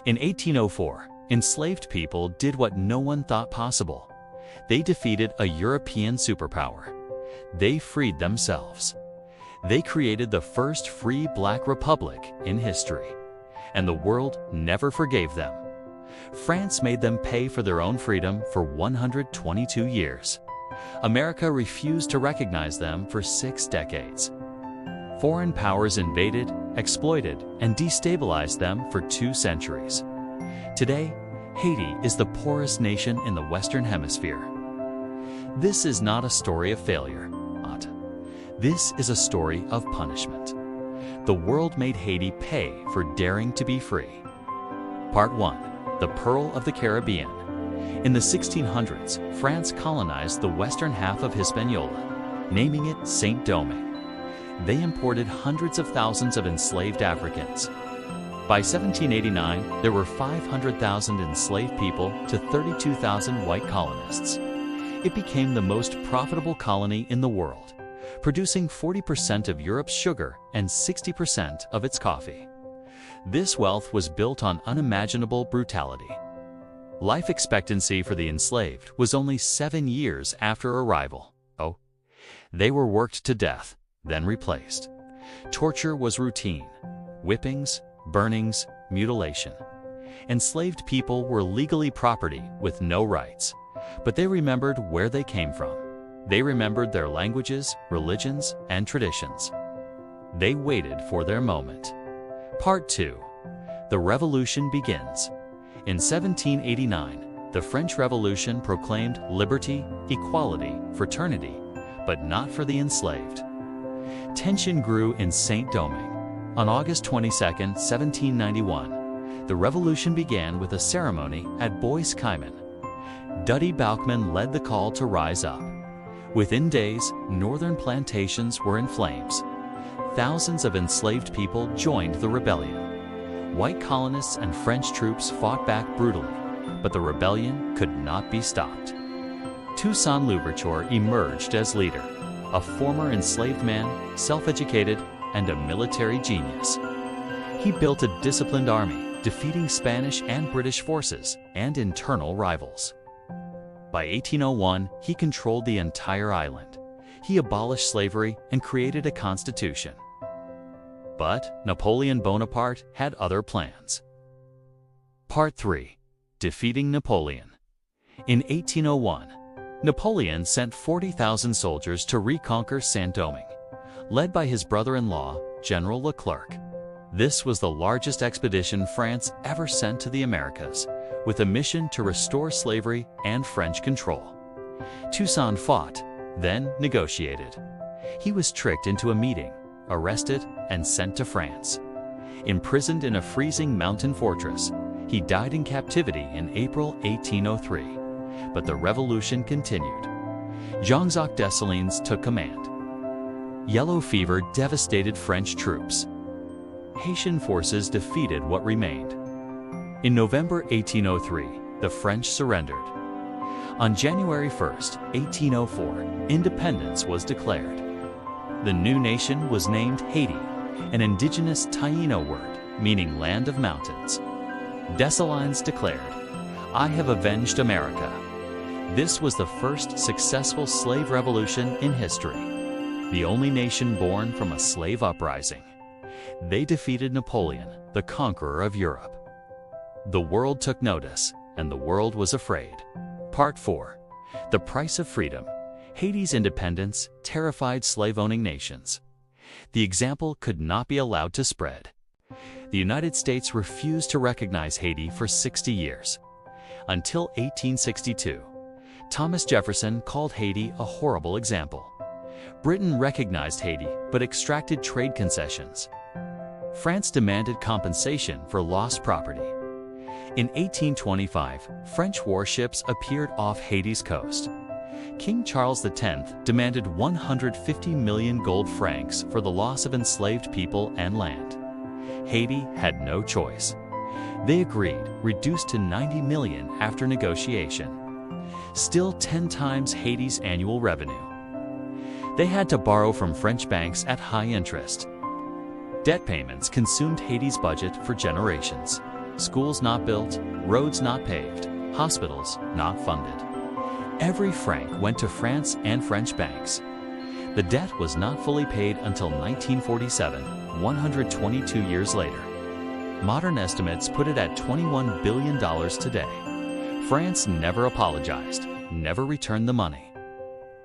In 1804, enslaved people did what no one thought possible. They defeated a European superpower. They freed themselves. They created the first free Black republic in history, and the world never forgave them. France made them pay for their own freedom for 122 years. America refused to recognize them for 6 decades. Foreign powers invaded, exploited, and destabilized them for 2 centuries. Today, Haiti is the poorest nation in the Western Hemisphere. This is not a story of failure. This is a story of punishment. The world made Haiti pay for daring to be free. Part 1. The Pearl of the Caribbean. In the 1600s, France colonized the western half of Hispaniola, naming it Saint Domingue. They imported hundreds of thousands of enslaved Africans. By 1789, there were 500,000 enslaved people to 32,000 white colonists. It became the most profitable colony in the world, producing 40% of Europe's sugar and 60% of its coffee. This wealth was built on unimaginable brutality. Life expectancy for the enslaved was only 7 years after arrival. They were worked to death, then replaced. Torture was routine. Whippings, burnings, mutilation. Enslaved people were legally property with no rights, but they remembered where they came from. They remembered their languages, religions, and traditions. They waited for their moment. Part 2. The Revolution begins. In 1789, the French Revolution proclaimed liberty, equality, fraternity, but not for the enslaved. Tension grew in Saint-Domingue. On August 22, 1791, the revolution began with a ceremony at Bois Caiman. Dutty Bouwkman led the call to rise up. Within days, northern plantations were in flames. Thousands of enslaved people joined the rebellion. White colonists and French troops fought back brutally, but the rebellion could not be stopped. Toussaint Louverture emerged as leader, a former enslaved man, self-educated, and a military genius. He built a disciplined army, defeating Spanish and British forces and internal rivals. By 1801, he controlled the entire island. He abolished slavery and created a constitution. But Napoleon Bonaparte had other plans. Part 3. Defeating Napoleon. In 1801, Napoleon sent 40,000 soldiers to reconquer Saint-Domingue, led by his brother-in-law, General Leclerc. This was the largest expedition France ever sent to the Americas, with a mission to restore slavery and French control. Toussaint fought, then negotiated. He was tricked into a meeting, arrested, and sent to France. Imprisoned in a freezing mountain fortress, he died in captivity in April 1803. But the revolution continued. Jean-Jacques Dessalines took command. Yellow fever devastated French troops. Haitian forces defeated what remained. In November 1803, the French surrendered. On January 1, 1804, independence was declared. The new nation was named Haiti, an indigenous Taino word meaning land of mountains. Dessalines declared, "I have avenged America." This was the first successful slave revolution in history, the only nation born from a slave uprising. They defeated Napoleon, the conqueror of Europe. The world took notice, and the world was afraid. Part 4. The Price of Freedom. Haiti's independence terrified slave-owning nations. The example could not be allowed to spread. The United States refused to recognize Haiti for 60 years. Until 1862, Thomas Jefferson called Haiti a horrible example. Britain recognized Haiti but extracted trade concessions. France demanded compensation for lost property. In 1825, French warships appeared off Haiti's coast. King Charles X demanded 150 million gold francs for the loss of enslaved people and land. Haiti had no choice. They agreed, reduced to 90 million after negotiation. Still 10 times Haiti's annual revenue. They had to borrow from French banks at high interest. Debt payments consumed Haiti's budget for generations. schools not built, roads not paved, hospitals not funded. Every franc went to France and French banks. The debt was not fully paid until 1947, 122 years later. Modern estimates put it at $21 billion today. France never apologized, never returned the money.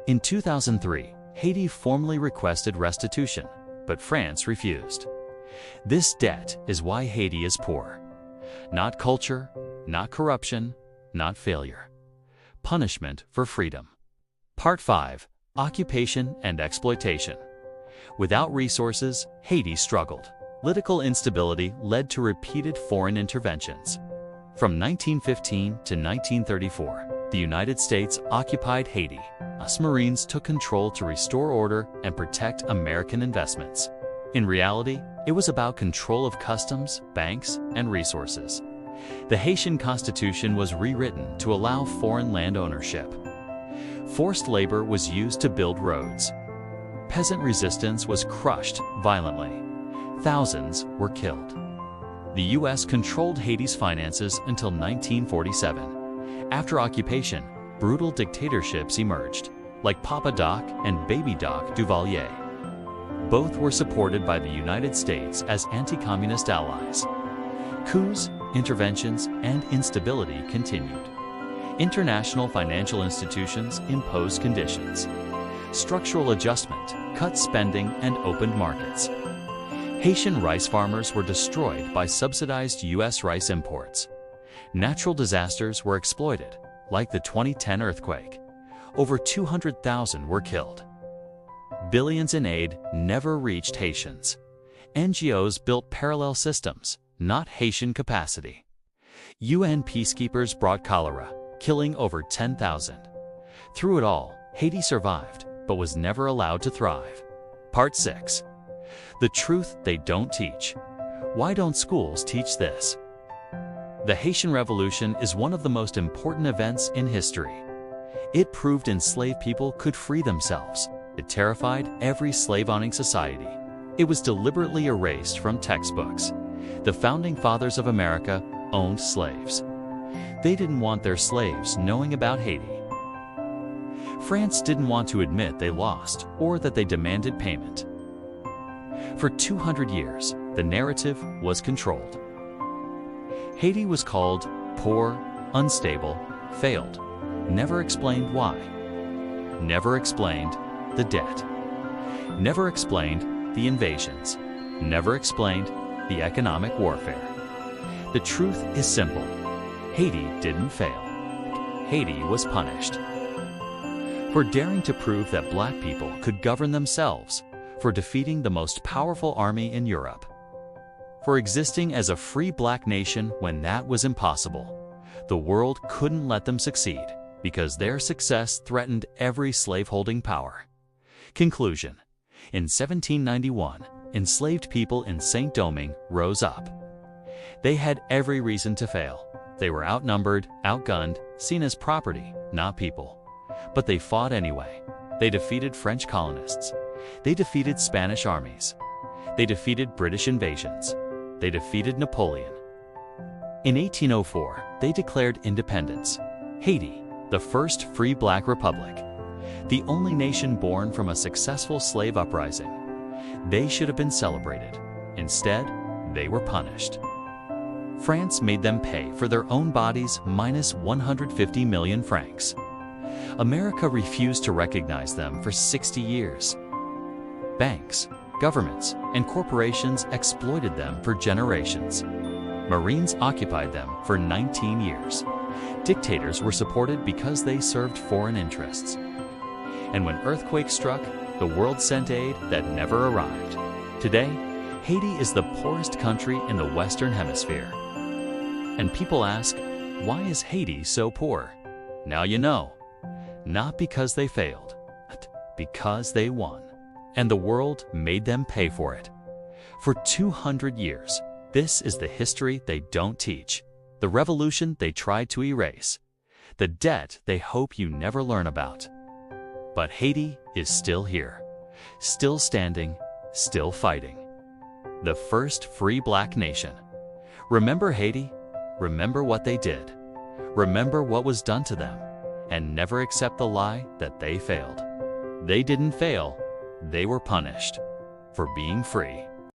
In 2003, Haiti formally requested restitution, but France refused. This debt is why Haiti is poor. Not culture, not corruption, not failure. Punishment for freedom. Part 5. Occupation and exploitation. Without resources, Haiti struggled. Political instability led to repeated foreign interventions. From 1915 to 1934, the United States occupied Haiti. US Marines took control to restore order and protect American investments. In reality, it was about control of customs, banks, and resources. The Haitian Constitution was rewritten to allow foreign land ownership. Forced labor was used to build roads. Peasant resistance was crushed violently. Thousands were killed. The U.S. controlled Haiti's finances until 1947. After occupation, brutal dictatorships emerged, like Papa Doc and Baby Doc Duvalier. Both were supported by the United States as anti-communist allies. Coups, interventions, and instability continued. International financial institutions imposed conditions. Structural adjustment cut spending and opened markets. Haitian rice farmers were destroyed by subsidized U.S. rice imports. Natural disasters were exploited, like the 2010 earthquake. Over 200,000 were killed. Billions in aid never reached Haitians. NGOs built parallel systems, not Haitian capacity. UN peacekeepers brought cholera, killing over 10,000. Through it all, Haiti survived, but was never allowed to thrive. Part 6. The truth they don't teach. Why don't schools teach this? The Haitian Revolution is one of the most important events in history. It proved enslaved people could free themselves. It terrified every slave-owning society. It was deliberately erased from textbooks. The founding fathers of America owned slaves. They didn't want their slaves knowing about Haiti. France didn't want to admit they lost or that they demanded payment. For 200 years, the narrative was controlled. Haiti was called poor, unstable, failed. Never explained why. Never explained the debt. Never explained the invasions. Never explained the economic warfare. The truth is simple. Haiti didn't fail. Haiti was punished. For daring to prove that black people could govern themselves, for defeating the most powerful army in Europe, for existing as a free black nation when that was impossible. The world couldn't let them succeed because their success threatened every slaveholding power. Conclusion. In 1791, enslaved people in Saint-Domingue rose up. They had every reason to fail. They were outnumbered, outgunned, seen as property, not people. But they fought anyway. They defeated French colonists. They defeated Spanish armies. They defeated British invasions. They defeated Napoleon. In 1804, they declared independence. Haiti, the first free black republic. The only nation born from a successful slave uprising. They should have been celebrated. Instead, they were punished. France made them pay for their own bodies minus 150 million francs. America refused to recognize them for 60 years. Banks, governments, and corporations exploited them for generations. Marines occupied them for 19 years. Dictators were supported because they served foreign interests. And when earthquakes struck, the world sent aid that never arrived. Today, Haiti is the poorest country in the Western Hemisphere. And people ask, why is Haiti so poor? Now you know. Not because they failed, but because they won. And the world made them pay for it. For 200 years, this is the history they don't teach, the revolution they tried to erase, the debt they hope you never learn about. But Haiti is still here, still standing, still fighting. The first free black nation. Remember Haiti? remember what they did. Remember what was done to them, and never accept the lie that they failed. They didn't fail, they were punished for being free.